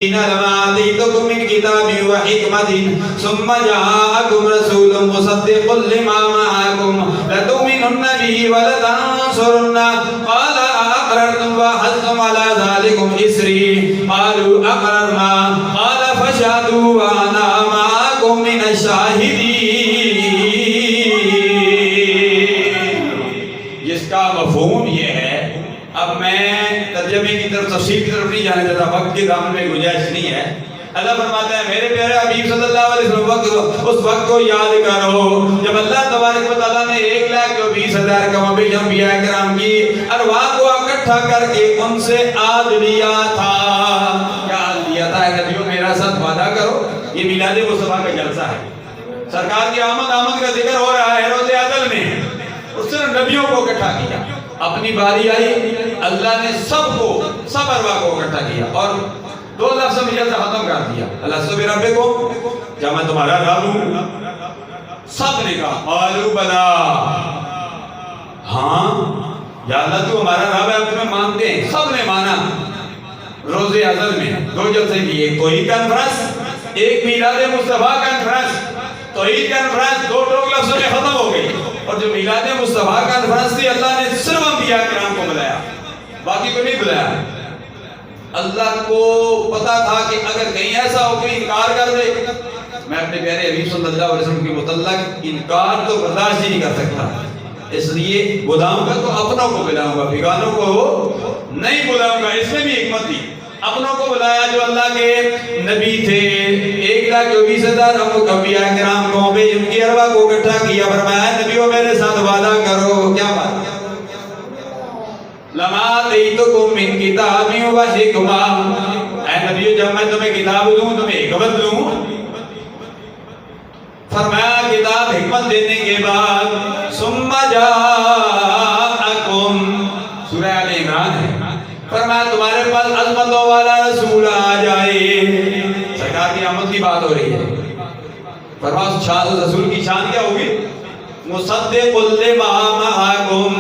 لما آتيتكم من كتاب وحكمة ثم جاءكم رسول مصدق لما معكم لتؤمنن به ولتنصرنه قال أأقررتم وأخذتم على ذلكم إصري قالوا أقررنا قال فاشهدوا وأنا معكم من الشاهدين. جس کا مفہوم یہ ہے، اب میں ترجمے کی طرف تفسیر کی طرف نہیں جانے دیتا، وقت کے دامن میں گنجائش نہیں ہے. اللہ فرماتا ہے میرے پیارے حبیب صلی اللہ علیہ وسلم اس وقت کو یاد کرو جب اللہ تبارک و تعالیٰ نے 1,20,000 کم بیش انبیاء کرام کی ارواح کو اکٹھا کر کے ان سے عہد لیا تھا. کیا عہد لیا تھا؟ نبیوں میرا ساتھ وعدہ کرو. یہ میلاد مصطفیٰ کا جلسہ ہے، سرکار کی آمد کا ذکر ہو رہا ہے روز عدل میں. اس نے نبیوں کو اکٹھا کیا. اپنی باری آئی، اللہ نے سب ارواح کو اکٹھا کیا اور 2 لفظ میں جلسہ ختم کر دیا. اللہ سب رب کو، کیا میں تمہارا رب ہوں؟ سب نے کہا قالوا بلا، ہاں یا اللہ تو ہمارا رب ہے، ہم تمہیں مانتے ہیں. سب نے مانا. روز ازل میں 2 جلسے کی، ایک توحید کانفرنس، ایک میلاد مصطفیٰ کانفرنس. توحید کانفرنس 2 لفظوں میں ختم ہو گئی، اور جو میلاد مصطفیٰ کانفرنس تھی اللہ نے صرف انبیاء کرام کو بلایا، باقی کو نہیں بلایا. اللہ کو پتا تھا کہ اگر کہیں ایسا ہو کہ انکار کر دے، میں اپنے پیارے حبیب صلی اللہ علیہ وسلم کے متعلق انکار تو برداشت ہی نہیں کر سکتا. اس لیے بلاؤں گا تو اپنوں کو بلاؤں گا، بیگانوں کو نہیں بلاؤں گا. اس میں بھی حکمت تھی. اپنوں کو بلایا جو اللہ کے نبی تھے. 1,20,000 انبیاء کرام کو ان کی ارواح کو اکٹھا کیا. فرمایا نبیوں میرے ساتھ وعدہ کرو. کیا بات؟ لما آتیتکم من کتاب و حکمہ، اے نبیو جب میں تمہیں کتاب دوں تمہیں حکمت دوں. فرمایا کتاب حکمت دینے کے بعد ثم جاءکم، سورہ آل عمران ہے. فرمایا تمہارے پاس عظمتوں والا رسول آ جائے. سرکار کی آمد کی بات ہو رہی ہے. فرمایا اس شان رسول کی شان کیا ہوگی؟ مصدق لما معکم.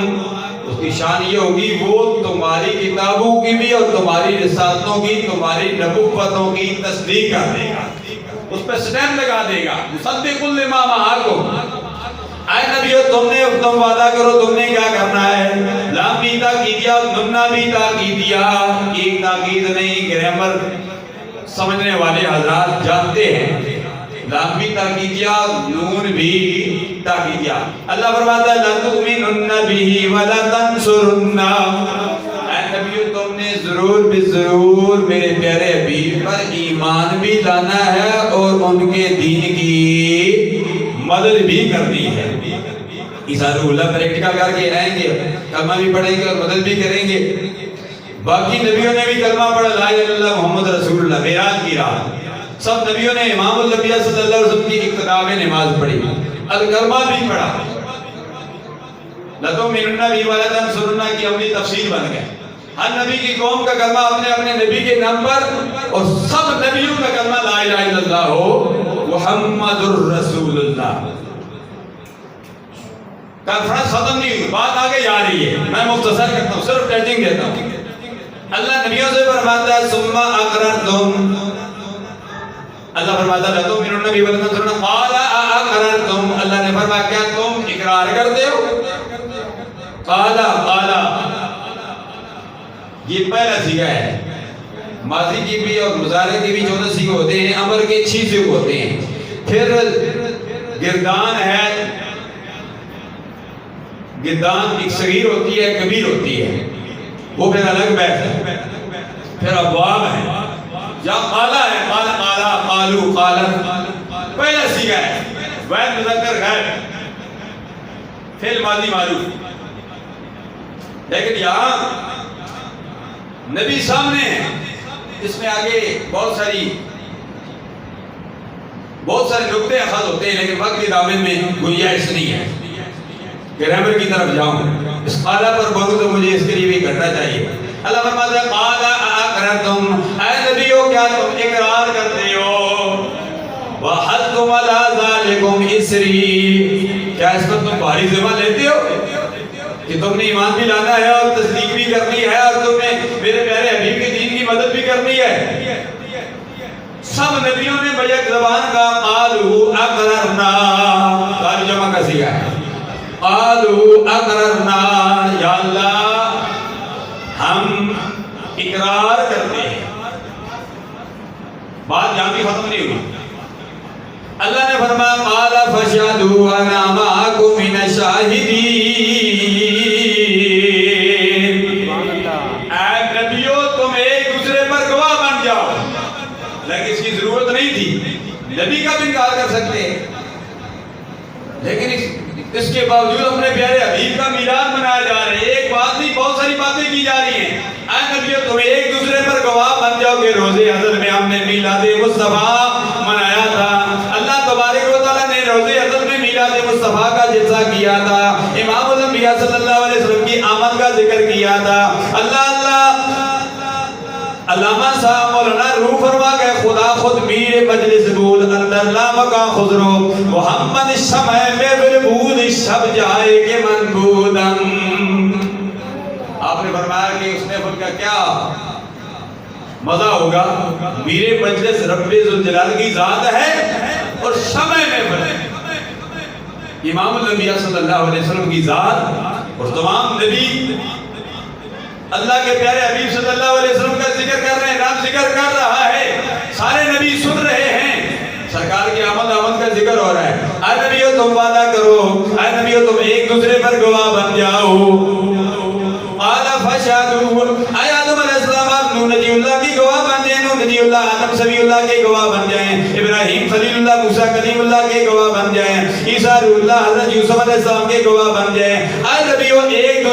اس کی شان یہ ہوگی وہ تمہاری کتابوں کی بھی اور تمہاری رسالتوں کی، تمہاری نبوتوں کی تصدیق کر دے گا، اس پہ سٹیمپ لگا دے گا. مصدق لما معکم. اے نبیو تم وعدہ کرو تم نے کیا کرنا ہے. لام بھی تاکید دیا، نمنا بھی تاکید دیا. ایک تاکید نہیں، گرامر سمجھنے والے حضرات جانتے ہیں. لام بھی تاکید دیا، نون بھی تاکید دیا. اللہ فرماتا ہے لَتُؤْمِنُنَّ بِهِ وَلَتَنْصُرُنَّهُ. اے نبیو تم نے ضرور بے ضرور میرے پیارے حبیب پر ایمان بھی لانا ہے اور ان کے دین کی مدد بھی کرنی ہے. ایثار اللہ پریکٹیکل کر کے آئیں گے، کلمہ بھی پڑھیں گے اور مدد بھی کریں گے. باقی نبیوں نے بھی کلمہ پڑھا لا الہ الا اللہ محمد رسول اللہ. معراج کی رات سب نبیوں نے امام الانبیاء صلی اللہ علیہ وسلم کی اقتداء میں نماز پڑھی، الکلمہ بھی پڑھا. لَتُؤْمِنُنَّ بِهِ وَلَتَنْصُرُنَّهُ کی عملی تفصیل بن گئے. ہر نبی کی قوم کا کلمہ اپنے اپنے نبی کے نام پر، اور سب نبیوں کا کلمہ لا الہ الا اللہ ہو محمد الرسول اللہ. کانفرنس ختم نہیں ہوئی، بات آگے جا رہی ہے. میں مختصر کرتا ہوں، صرف ٹیچنگ دیتا ہوں. اللہ نبیوں سے فرماتا ہے ثم اقررتم. اللہ فرماتا ہے لَتُؤْمِنُنَّ بِهِ وَلَتَنْصُرُنَّهُ قَالَ أَأَقْرَرْتُمْ. اللہ نے فرمایا کیا تم اقرار کرتے ہو؟ قَالَ یہ پہلا صیغہ ہے. ماضی کی بھی اور مضارع کی بھی 14 صیغے ہوتے ہیں، امر کے 6 صیغے ہوتے ہیں. پھر گردان ہے، گردان ایک صغیر ہوتی ہے، کبیر ہوتی ہے، وہ پھر الگ بحث ہے. پھر ابواب ہے، یا قالا ہے، قال قالا قالو قالت. پہلا صیغہ ہے واحد مذکر غائب، فعل ماضی معروف. لیکن یہاں نبی سامنے ہے، اس میں آگے بہت سارے نقطے اخذ ہوتے ہیں، لیکن وقت کے دامن میں گنجائش نہیں ہے. گرامر کی طرف جاؤں، اس قالا پر بولوں تو مجھے اس کے لیے بھی کرنا چاہیے. اللہ فرماتا ہے قال اقررتم. اے نبیو کیا تم اقرار کرتے ہو؟ وَحَدْتُمْ عَلَىٰ ذَلِكُمْ إِسْرِي. کیا اس پر تم بھاری ذمہ لیتے ہو کہ تم نے ایمان بھی لانا ہے اور تصدیق بھی کرنی ہے اور تم نے میرے پیارے حبیب کے دین کی مدد بھی کرنی ہے. یک زبان کا قالو اقررنا، قالو جمع کا صیغہ ہے، قالو اقررنا، یا اللہ ہم اقرار کرتے ہیں. بات جہاں بھی ختم نہیں ہوئی. اللہ نے فرمایا قال فاشهدوا انا معكم من الشاهدين. اے نبیوں تم ایک دوسرے پر گواہ بن جاؤ. لیکن اس کی ضرورت نہیں تھی، نبی کا بھی انکار کر سکتے ہیں، لیکن اس کے باوجود اپنے پیارے حبیب کا میلاد منایا جا رہا ہے. ایک بات نہیں بہت ساری باتیں کی جا رہی ہیں. اے نبیوں تم ایک دوسرے پر گواہ بن جاؤ کہ روزے ازل میں ہم نے میلاد مصطفیٰ منایا تھا. اللہ تبارک و تعالیٰ نے روزے ازل میں میلاد مصطفیٰ کا جلسہ کیا تھا. امام الانبیاء صلی اللہ علیہ وسلم کی آمد کا ذکر کیا تھا. اللہ علامہ صاحب مولانا روح فرما گئے خدا خود میر مجلس بود اندر لامکا خضرو محمد شمع میں بالبود شب جائے کے من بودم. آپ نے فرمایا کہ اس نے ان کا کیا مزہ ہوگا. میر مجلس رب ذوالجلال کی ذات ہے اور شمع میں بنے امام الانبیاء صلی اللہ علیہ وسلم کی ذات اور تمام نبی اللہ کے پیارے حبیب صلی اللہ علیہ وسلم کا ذکر کر رہے ہیں. نام ذکر کر رہا ہے، سارے نبی سن رہے ہیں، سرکار کی آمد کا ذکر ہو رہا ہے. اے نبیوں تم وعدہ کرو، اے نبیوں تم ایک دوسرے پر گواہ بن جاؤ. قال فاشهدوا، اے آدم علیہ السلام آپ نوح نبی اللہ کی گواہ بن جائیں، نوح نبی اللہ آدم صفی اللہ کے گواہ بن جائیں، ابراہیم خلیل اللہ موسیٰ کلیم اللہ کے گواہ بن جائیں، عیسیٰ روح اللہ حضرت یوسف علیہ السلام کے گواہ بن جائیں. اے نبیوں ایک